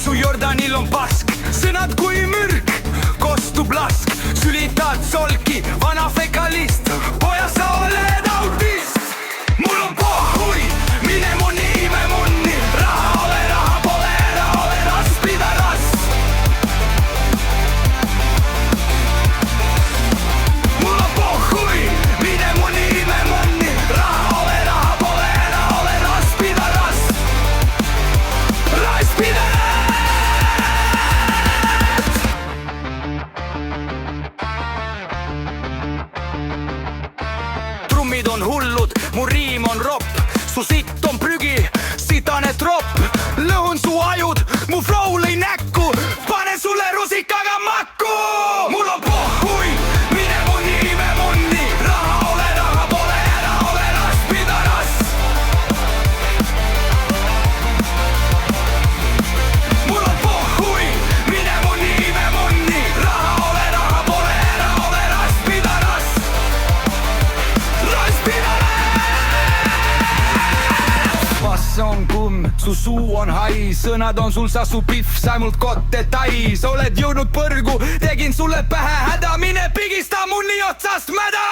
su Jordanil on pask, sõnad kui mürk, kostub lask, sülitad solki, vana fekalist. Poja, sa oled autist, mul on pohhui, mine munni, ime munni. Raha ole, raha pole, ära ole rass, pidaras. Mul on pohhui, mine munni, ime munni. Raha ole, raha pole, ära ole rass, pidaras. Rass, pidaras. Trummid on hullud, mu riim on ropp, su sitt on prügi, sitane tropp. Lõhun su ajud, mu flow lõi näkku, pane sulle rusikaga makku. Mul on pohhui, mine munni, ime munni. Raha ole, raha pole, ära ole rass, pidaras. Mul on pohhui, mine munni, ime munni. Raha ole, raha pole, ära ole rass, pidaras. Rass, pidaras. Bass on kumm, su suu on hai, sõnad on sul sasu pihv, sai mult kotte tais. Oled jõudnud põrgu, tegin sulle pähe häda, mine pigista munni otsast mäda.